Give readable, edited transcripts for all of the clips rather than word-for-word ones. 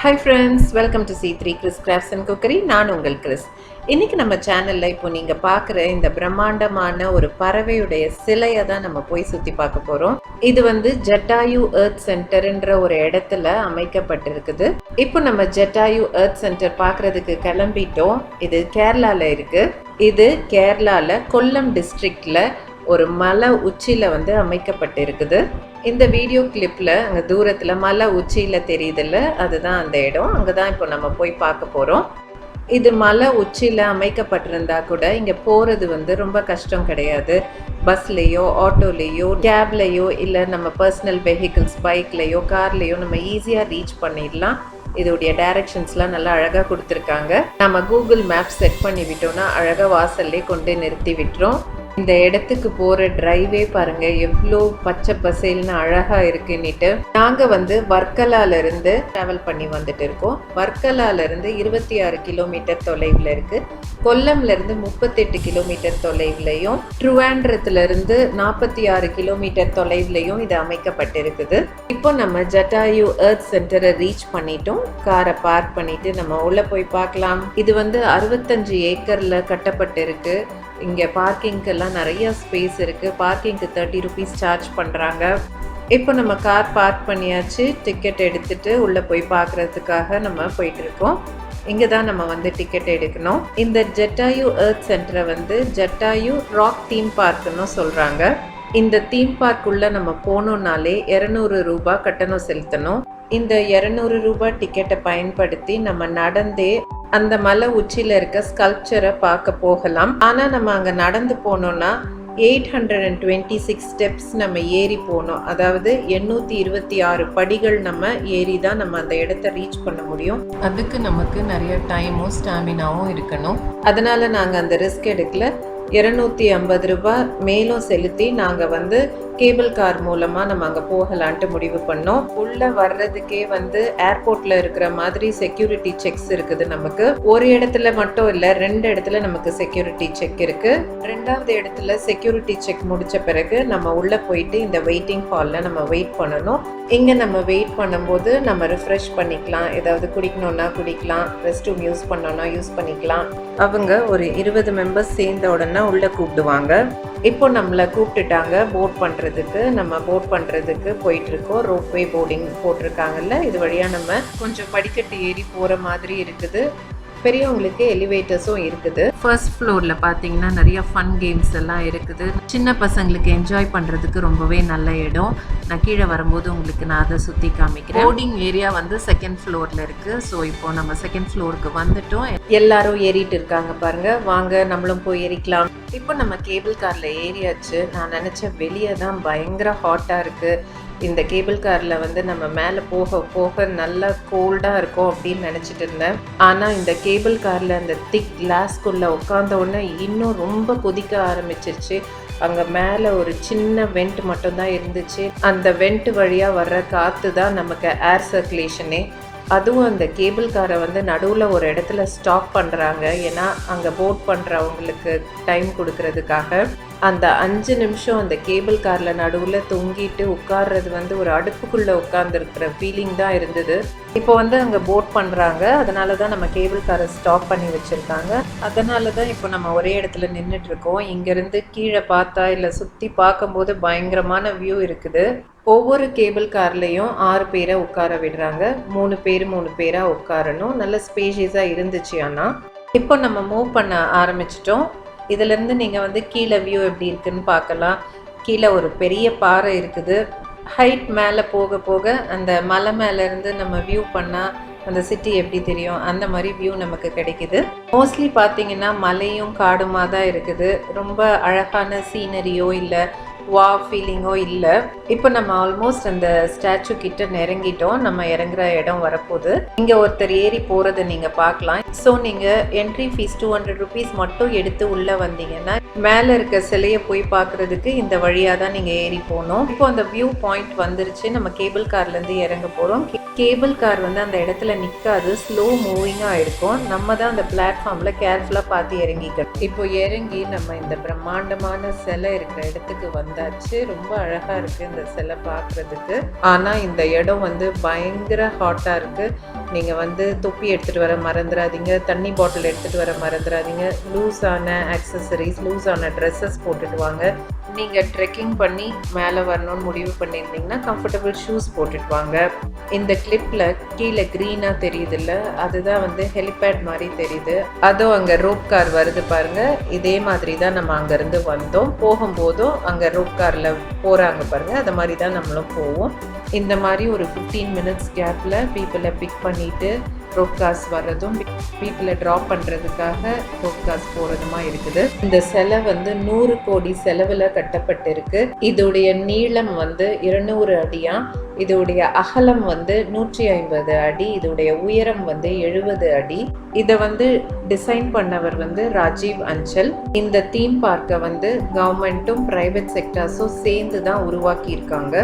Hi friends, welcome to C3 Chris Crafts and Cookery. நான் உங்கள் Chris. இன்னைக்கு நம்ம சேனல்ல இப்போ நீங்க பார்க்குற இந்த பிரம்மாண்டமான ஒரு பறவையுடைய சிலையை தான் நம்ம போய் சுத்தி பார்க்க போறோம். இது வந்து ஜட்டாயு எர்த் சென்டர்ன்ற ஒரு இடத்துல அமைக்கப்பட்டிருக்குது. இப்போ நம்ம ஜட்டாயு எர்த் சென்டர் பார்க்கறதுக்கு கிளம்பிட்டோம். இது கேரளால இருக்கு. இது கேரளால கொல்லம் டிஸ்ட்ரிக்ட்ல ஒரு மலை உச்சியில வந்து அமைக்கப்பட்டிருக்குது. இந்த வீடியோ கிளிப்பில் அங்கே தூரத்தில் மலை உச்சியில் தெரியுதில்ல, அதுதான் அந்த இடம். அங்கே தான் இப்போ நம்ம போய் பார்க்க போகிறோம். இது மலை உச்சியில் அமைக்கப்பட்டிருந்தா கூட இங்கே போகிறது வந்து ரொம்ப கஷ்டம் கிடையாது. பஸ்லேயோ ஆட்டோலேயோ கேப்லேயோ இல்லை நம்ம பர்சனல் வெஹிக்கிள்ஸ் பைக்லேயோ கார்லேயோ நம்ம ஈஸியாக ரீச் பண்ணிடலாம். இதோடைய டைரக்ஷன்ஸ்லாம் நல்லா அழகாக கொடுத்துருக்காங்க. நம்ம கூகுள் மேப் செட் பண்ணி விட்டோம்னா அழகாக வாசல்லே கொண்டு நிறுத்தி விட்டுரும். இந்த இடத்துக்கு போகிற டிரைவே பாருங்க எவ்வளோ பச்சை பசேல்னு அழகாக இருக்குன்னுட்டு. நாங்கள் வந்து வர்க்கலாலேருந்து ட்ராவல் பண்ணி வந்துட்டு இருக்கோம். வர்க்கலாலேருந்து 26 கிலோமீட்டர் தொலைவில் இருக்குது. கொல்லம்லேருந்து 38 கிலோமீட்டர் தொலைவுலையும் ட்ருவாண்ட்ரத்துலேருந்து 46 கிலோமீட்டர் தொலைவுலையும் இது அமைக்கப்பட்டிருக்குது. இப்போ நம்ம ஜட்டாயு எர்த் சென்டரை ரீச் பண்ணிட்டோம். காரை பார்க் பண்ணிட்டு நம்ம உள்ளே போய் பார்க்கலாம். இது வந்து 65 ஏக்கரில் கட்டப்பட்டிருக்கு. இங்கே பார்க்கிங்க்கெல்லாம் நிறைய ஸ்பேஸ் இருக்குது. பார்க்கிங்க்கு 30 ருபீஸ் சார்ஜ் பண்ணுறாங்க. இப்போ நம்ம கார் பார்க் பண்ணியாச்சு. டிக்கெட் எடுத்துட்டு உள்ளே போய் பார்க்குறதுக்காக நம்ம போயிட்டுருக்கோம். இங்கே தான் நம்ம வந்து டிக்கெட் எடுக்கணும். இந்த ஜட்டாயு எர்த் சென்டரை வந்து ஜட்டாயு ராக் தீம் பார்க்குன்னு சொல்கிறாங்க. இந்த தீம் பார்க்குள்ளே நம்ம போனோம்னாலே 200 ரூபாய் கட்டணம் செலுத்தணும். இந்த 200 ரூபாய் டிக்கெட்டை பயன்படுத்தி நம்ம நடந்தே அந்த மலை உச்சியில் இருக்க ஸ்கல்ப்சரை பார்க்க போகலாம். ஆனால் நம்ம அங்கே நடந்து போனோம்னா 826 ஸ்டெப்ஸ் நம்ம ஏறி போனோம். அதாவது 826 படிகள் நம்ம ஏறி தான் நம்ம அந்த இடத்த ரீச் பண்ண முடியும். அதுக்கு நமக்கு நிறைய டைமும் ஸ்டாமினாவும் இருக்கணும். அதனால நாங்கள் அந்த ரிஸ்க் எடுக்கல. 250 ரூபாய் மேலும் செலுத்தி நாங்கள் வந்து கேபிள் கார் மூலமாக நம்ம அங்கே போகலான்ட்டு முடிவு பண்ணோம். உள்ளே வர்றதுக்கே வந்து ஏர்போர்ட்டில் இருக்கிற மாதிரி செக்யூரிட்டி செக்ஸ் இருக்குது. நமக்கு ஒரு இடத்துல மட்டும் இல்லை, 2 இடத்துல நமக்கு செக்யூரிட்டி செக் இருக்குது. 2வது இடத்துல செக்யூரிட்டி செக் முடித்த பிறகு நம்ம உள்ளே போயிட்டு இந்த வெயிட்டிங் ஹாலில் நம்ம வெயிட் பண்ணணும். இங்கே நம்ம வெயிட் பண்ணும்போது நம்ம ரிஃப்ரெஷ் பண்ணிக்கலாம். ஏதாவது குடிக்கணும்னா குடிக்கலாம், ரெஸ்ட் ரூம் யூஸ் பண்ணோன்னா யூஸ் பண்ணிக்கலாம். அவங்க ஒரு 20 மெம்பர்ஸ் சேர்ந்த உடனே உள்ளே கூப்பிடுவாங்க. இப்போ நம்மளை கூப்பிட்டுட்டாங்க போட் பண்ணுறதுக்கு. நம்ம போட் பண்ணுறதுக்கு போயிட்டுருக்கோம். ரோப்வே போர்டிங் போட்டிருக்காங்கல்ல, இது வழியாக நம்ம கொஞ்சம் படிக்கட்டு ஏறி போகிற மாதிரி இருக்குது. பெரியவங்களுக்கு எலிவேட்டர்ஸும் இருக்குது. ஃபர்ஸ்ட் ஃப்ளோரில் பார்த்தீங்கன்னா நிறைய ஃபன் கேம்ஸ் எல்லாம் இருக்குது. சின்ன பசங்களுக்கு என்ஜாய் பண்ணுறதுக்கு ரொம்பவே நல்ல இடம். நான் கீழே வரும்போது உங்களுக்கு நான் அதை சுற்றி காமிக்கிறேன். போர்டிங் ஏரியா வந்து 2nd ஃப்ளோரில் இருக்குது. ஸோ இப்போ நம்ம 2nd ஃப்ளோருக்கு வந்துட்டோம். எல்லாரும் ஏறிட்டு இருக்காங்க பாருங்க. வாங்க நம்மளும் போய் ஏறிக்கலாம். இப்போ நம்ம கேபிள் காரில் ஏறியாச்சு. நான் நினச்சேன் வெளியே தான் பயங்கர ஹாட்டாக இருக்குது. இந்த கேபிள் காரில் வந்து நம்ம மேலே போக போக நல்லா கோல்டாக இருக்கும் அப்படின்னு நினச்சிட்டு இருந்தேன். ஆனால் இந்த கேபிள் காரில் அந்த திக் கிளாஸ்குள்ளே உட்காந்த உடனே இன்னும் ரொம்ப கொதிக்க ஆரம்பிச்சிருச்சு. அங்கே மேலே ஒரு சின்ன வெண்ட் மட்டும்தான் இருந்துச்சு. அந்த வெண்ட் வழியாக வர்ற காற்று தான் நமக்கு ஏர் சர்க்குலேஷனே. அதுவும் அந்த கேபிள் காரை வந்து நடுவில் ஒரு இடத்துல ஸ்டாப் பண்ணுறாங்க. ஏன்னா அங்கே போட் பண்ணுறவங்களுக்கு டைம் கொடுக்கறதுக்காக. அந்த 5 நிமிஷம் அந்த கேபிள் காரில் நடுவில் தொங்கிட்டு உட்கார்றது வந்து ஒரு அடுப்புக்குள்ளே உட்கார்ந்துருக்கிற ஃபீலிங் தான் இருந்தது. இப்போ வந்து அங்கே போட் பண்ணுறாங்க. அதனால தான் நம்ம கேபிள் காரை ஸ்டாப் பண்ணி வச்சுருக்காங்க. அதனால தான் இப்போ நம்ம ஒரே இடத்துல நின்றுட்டுருக்கோம். இங்கேருந்து கீழே பார்த்தா இல்லை சுற்றி பார்க்கும்போது பயங்கரமான வியூ இருக்குது. ஒவ்வொரு கேபிள் கார்லேயும் 6 பேரை உட்கார விடுறாங்க. 3 பேராக உட்காரணும். நல்ல ஸ்பேஷியஸாக இருந்துச்சு. ஆனால் இப்போ நம்ம மூவ் பண்ண ஆரம்பிச்சிட்டோம். இதிலேருந்து நீங்கள் வந்து கீழே வியூ எப்படி இருக்குன்னு பார்க்கலாம். கீழே ஒரு பெரிய பாறை இருக்குது. ஹைட் மேலே போக போக அந்த மலை மேலேருந்து நம்ம வியூ பண்ணால் அந்த சிட்டி எப்படி தெரியும், அந்த மாதிரி வியூ நமக்கு கிடைக்குது. மோஸ்ட்லி பார்த்தீங்கன்னா மலையும் காடுமாக தான் இருக்குது. ரொம்ப அழகான சீனரியோ இல்லை வா ஃபீலிங்கோ இல்லை. இப்போ நம்ம ஆல்மோஸ்ட் அந்த ஸ்டாச்சு கிட்ட நெருங்கிட்டோம். நம்ம இறங்குற இடம் வரப்போகுது. இங்கே ஒருத்தர் ஏறி போகிறத நீங்கள் பார்க்கலாம். ஸோ நீங்கள் என்ட்ரி ஃபீஸ் 200 ருபீஸ் மட்டும் எடுத்து உள்ளே வந்தீங்கன்னா மேலே இருக்க சிலையை போய் பார்க்குறதுக்கு இந்த வழியாக தான் நீங்கள் ஏறி போகணும். இப்போ அந்த வியூ பாயிண்ட் வந்துருச்சு. நம்ம கேபிள் கார்லேருந்து இறங்க போகிறோம். கேபிள் கார் வந்து அந்த இடத்துல நிற்காது, ஸ்லோ மூவிங்காக இருக்கும். நம்ம தான் அந்த பிளாட்ஃபார்மில் கேர்ஃபுல்லாக பார்த்து இறங்கிக்கணும். இப்போ இறங்கி நம்ம இந்த பிரம்மாண்டமான சிலை இருக்கிற இடத்துக்கு வந்தாச்சு. ரொம்ப அழகாக இருக்குது இந்த சிலை பார்க்குறதுக்கு. ஆனால் இந்த இடம் வந்து பயங்கர ஹாட்டாக இருக்குது. நீங்கள் வந்து தொப்பி எடுத்துகிட்டு வர மறந்துடாதீங்க, தண்ணி பாட்டில் எடுத்துகிட்டு வர மறந்துடாதீங்க, லூஸான ஆக்சசரிஸ், லூஸான ட்ரெஸ்ஸஸ் போட்டுட்டு வாங்க. நீங்கள் ட்ரெக்கிங் பண்ணி மேலே வரணும்னு முடிவு பண்ணியிருந்தீங்கன்னா கம்ஃபர்டபுள் ஷூஸ் போட்டுட்டு வாங்க. இந்த கிளிப்பில் கீழே க்ரீனாக தெரியுதுல்ல, அதுதான் வந்து ஹெலிபேட் மாதிரி தெரியுது. அதுவும் அங்கே ரோப் கார் வருது பாருங்கள். இதே மாதிரி தான் நம்ம அங்கேருந்து வந்தோம். போகும்போதும் அங்கே ரோப் காரில் போகிறாங்க பாருங்கள், அது மாதிரி தான் நம்மளும் போவோம். இந்த மாதிரி ஒரு 15 minutes கேப்பில் பீப்புளை பிக் பண்ணிவிட்டு ரோப் கார்ஸ் வர்றதும் பீப்புளை ட்ராப் பண்ணுறதுக்காக ரோப் கார்ஸ் போகிறதுமா இருக்குது. இந்த சிலை வந்து 100 கோடி செலவில் கட்டப்பட்டிருக்கு. இதோடைய நீளம் வந்து 200 அடியா, இதோடைய அகலம் வந்து 150 அடி, இதோடைய உயரம் வந்து 70 அடி. இதை வந்து டிசைன் பண்ணவர் வந்து ராஜீவ் அஞ்சல். இந்த தீம் பார்க்கை வந்து கவர்மெண்ட்டும் பிரைவேட் செக்டர்ஸும் சேர்ந்து தான் உருவாக்கியிருக்காங்க.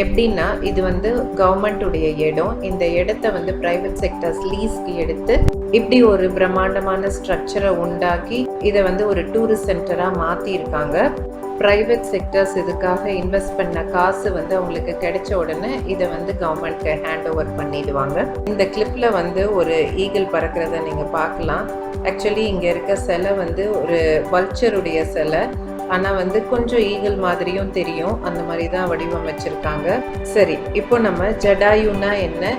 எப்படின்னா, இது வந்து கவர்மெண்ட்டுடைய இடம். இந்த இடத்த வந்து பிரைவேட் செக்டர்ஸ் லீஸ்க்கு எடுத்து இப்படி ஒரு பிரம்மாண்டமான ஸ்ட்ரக்சரை உண்டாக்கி இதை வந்து ஒரு டூரிஸ்ட் சென்டராக மாற்றியிருக்காங்க. ப்ரைவேட் செக்டர்ஸ் இதுக்காக இன்வெஸ்ட் பண்ண காசு வந்து அவங்களுக்கு கிடைச்ச உடனே இதை வந்து கவர்மெண்ட்க்கு ஹேண்ட் ஓவர் பண்ணிடுவாங்க. இந்த கிளிப்பில் வந்து ஒரு ஈகிள் பறக்கிறத நீங்கள் பார்க்கலாம். ஆக்சுவலி இங்கே இருக்க சிலை வந்து ஒரு வல்ச்சருடைய சிலை, ஆனால் வந்து கொஞ்சம் ஈகிள் மாதிரியும் தெரியும். அந்த மாதிரி தான் வடிவமைச்சிருக்காங்க. சரி, இப்போ நம்ம ஜடாயுனா என்ன,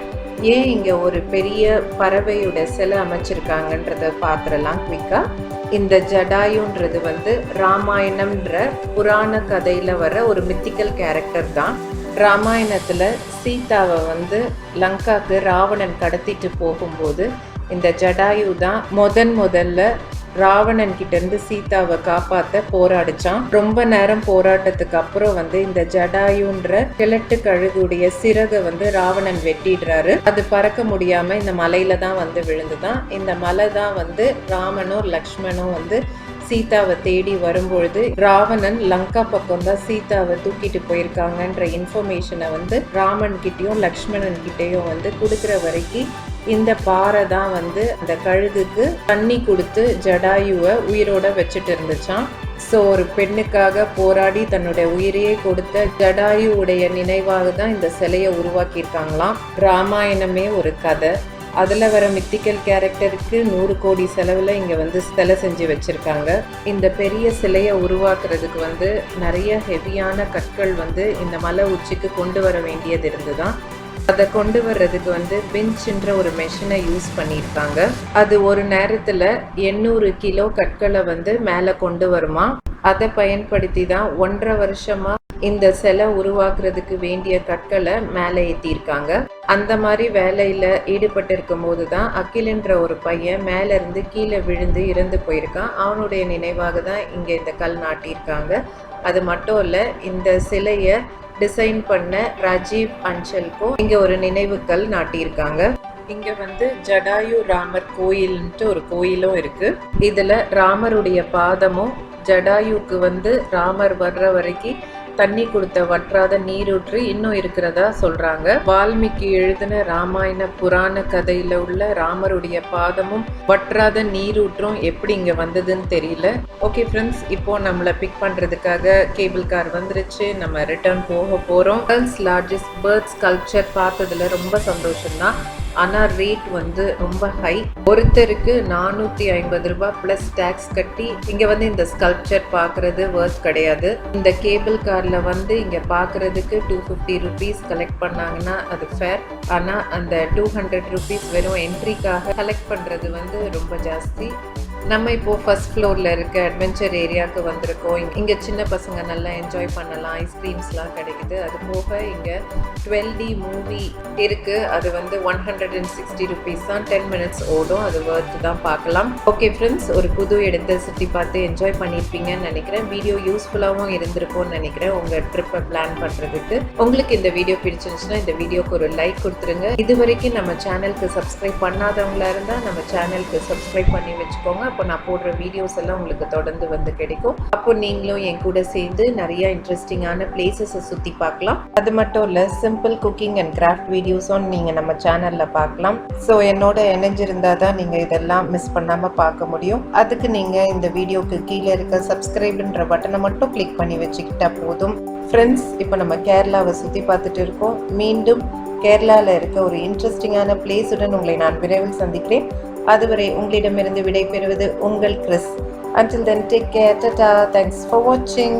ஏன் இங்கே ஒரு பெரிய பறவையோட சிலை அமைச்சிருக்காங்கன்றத பார்த்துடலாம் குவிக்காக. இந்த ஜடாயுன்றது வந்து ராமாயணம்ன்ற புராண கதையில் வர ஒரு மித்திக்கல் கேரக்டர் தான். ராமாயணத்தில் சீதாவை வந்து லங்காக்கு ராவணன் கடத்திட்டு போகும்போது இந்த ஜடாயு தான் முதல்ல ராவணன் கிட்ட இருந்து சீதாவை காப்பாற்ற போராடிச்சான். ரொம்ப நேரம் போராட்டத்துக்கு அப்புறம் வந்து இந்த ஜடாயுன்ற கிழட்டு கழுகுடைய சிறகை வந்து ராவணன் வெட்டிடுறாரு. அது பறக்க முடியாம இந்த மலையில தான் வந்து விழுந்துதான். இந்த மலை தான் வந்து ராமனும் லக்ஷ்மணும் வந்து சீதாவை தேடி வரும்பொழுது ராவணன் லங்கா பக்கம் தான் சீதாவை தூக்கிட்டு போயிருக்காங்கன்ற இன்ஃபர்மேஷனை வந்து ராமன் கிட்டேயும் லக்ஷ்மணன் கிட்டேயும் வந்து கொடுக்குற வரைக்கும் இந்த பாறை தான் வந்து அந்த கழுகுக்கு தண்ணி கொடுத்து ஜடாயுவை உயிரோட வச்சுட்டு இருந்துச்சான். ஸோ ஒரு பெண்ணுக்காக போராடி தன்னுடைய உயிரையே கொடுத்த ஜடாயுவுடைய நினைவாக தான் இந்த சிலையை உருவாக்கியிருக்காங்களாம். ராமாயணமே ஒரு கதை, அதில் வர மித்திக்கல் கேரக்டருக்கு 100 கோடி செலவில் இங்கே வந்து சிலை செஞ்சு வச்சுருக்காங்க. இந்த பெரிய சிலையை உருவாக்குறதுக்கு வந்து நிறைய ஹெவியான கற்கள் வந்து இந்த மலை உச்சிக்கு கொண்டு வர வேண்டியது இருந்துதான். அதை கொண்டு வர்றதுக்கு வந்து பெஞ்சுன்ற ஒரு மெஷினை யூஸ் பண்ணியிருக்காங்க. அது ஒரு நேரத்தில் 800 கிலோ கற்களை வந்து மேலே கொண்டு வருமா. அதை பயன்படுத்தி தான் 1.5 வருஷமாக இந்த சிலை உருவாக்குறதுக்கு வேண்டிய கற்களை மேலே ஏற்றிருக்காங்க. அந்த மாதிரி வேலையில் ஈடுபட்டு இருக்கும் போது தான் அகிலன்ற ஒரு பையன் மேலேருந்து கீழே விழுந்து இறந்து போயிருக்கான். அவனுடைய நினைவாக தான் இங்கே இந்த கல் நாட்டியிருக்காங்க. அது மட்டும் இல்லை, இந்த சிலையை டிசைன் பண்ண ராஜீவ் அஞ்சலுக்கும் இங்கே ஒரு நினைவுக்கல் நாட்டியிருக்காங்க. இங்கே வந்து ஜடாயு ராமர் கோயில்ன்ட்டு ஒரு கோயிலும் இருக்குது. இதில் ராமருடைய பாதமும் ஜடாயுக்கு வந்து ராமர் வர்ற வரைக்கும் தண்ணி கொடுத்த வற்றாத நீரூற்று இன்னும் இருக்கிறதா சொல்றாங்க. வால்மீகி எழுதின ராமாயண புராண கதையில உள்ள ராமருடைய பாதமும் வற்றாத நீரூற்றும் எப்படி இங்க வந்ததுன்னு தெரியல. ஓகே ஃப்ரெண்ட்ஸ், இப்போ நம்மளை பிக் பண்றதுக்காக கேபிள் கார் வந்துருச்சு. நம்ம ரிட்டர்ன் போக போறோம். வேர்ல்ட்ஸ் லார்ஜஸ்ட் பேர்ட் ஸ்கல்ப்சர் பார்த்ததுல ரொம்ப சந்தோஷம்தான். ஆனால் ரேட் வந்து ரொம்ப ஹை. ஒருத்தருக்கு 450 ரூபாய் ப்ளஸ் டேக்ஸ் கட்டி இங்கே வந்து இந்த ஸ்கல்ப்சர் பார்க்குறது வர்த் கிடையாது. இந்த கேபிள் காரில் வந்து இங்கே பார்க்குறதுக்கு 250 ருபீஸ் கலெக்ட் பண்ணாங்கன்னா அது ஃபேர். ஆனால் அந்த 200 ருபீஸ் வெறும் என்ட்ரிக்காக கலெக்ட் பண்ணுறது வந்து ரொம்ப ஜாஸ்தி. நம்ம இப்போது ஃபர்ஸ்ட் ஃப்ளோரில் இருக்க அட்வென்ச்சர் ஏரியாவுக்கு வந்திருக்கோம். இங்கே சின்ன பசங்க நல்லா என்ஜாய் பண்ணலாம், ஐஸ்கிரீம்ஸ்லாம் கிடைக்குது. அது போக இங்கே 12D மூவி இருக்குது. அது வந்து 160 ருபீஸ் தான், 10 மினிட்ஸ் ஓடும். அது வர்த்து தான், பார்க்கலாம். ஓகே ஃப்ரெண்ட்ஸ், ஒரு புது இடத்தை சுற்றி பார்த்து என்ஜாய் பண்ணியிருப்பீங்கன்னு நினைக்கிறேன். வீடியோ யூஸ்ஃபுல்லாகவும் இருந்திருக்கும்னு நினைக்கிறேன் உங்கள் ட்ரிப்பை பிளான் பண்ணுறதுக்கு. உங்களுக்கு இந்த வீடியோ பிடிச்சிருந்துச்சுன்னா இந்த வீடியோக்கு ஒரு லைக் கொடுத்துருங்க. இது வரைக்கும் நம்ம சேனலுக்கு சப்ஸ்கிரைப் பண்ணாதவங்களா இருந்தால் நம்ம சேனலுக்கு சப்ஸ்கிரைப் பண்ணி வச்சுக்கோங்க. அப்போ நான் போடுற வீடியோஸ் எல்லாம் உங்களுக்கு தொடர்ந்து வந்து கிடைக்கும். அப்போ நீங்களும் என் கூட சேர்ந்து நிறைய இன்ட்ரெஸ்டிங்கான பிளேசஸை சுற்றி பார்க்கலாம். அது மட்டும் இல்லை, சிம்பிள் குக்கிங் அண்ட் கிராஃப்ட் வீடியோஸும் நீங்கள் நம்ம சேனலில் பார்க்கலாம். ஸோ என்னோட இணைஞ்சிருந்தால் தான் நீங்கள் இதெல்லாம் மிஸ் பண்ணாமல் பார்க்க முடியும். அதுக்கு நீங்கள் இந்த வீடியோக்கு கீழே இருக்க சப்ஸ்கிரைப்ன்ற பட்டனை மட்டும் கிளிக் பண்ணி வச்சுக்கிட்டா போதும். ஃப்ரெண்ட்ஸ், இப்போ நம்ம கேரளாவை சுற்றி பார்த்துட்டு இருக்கோம். மீண்டும் கேரளாவில் இருக்க ஒரு இன்ட்ரெஸ்டிங்கான பிளேஸுடன் உங்களை நான் விரைவில் சந்திக்கிறேன். அதுவரை உங்களிடமிருந்து விடை பெறுவது உங்கள் Chris. Until then, take care. Tata. Thanks for watching.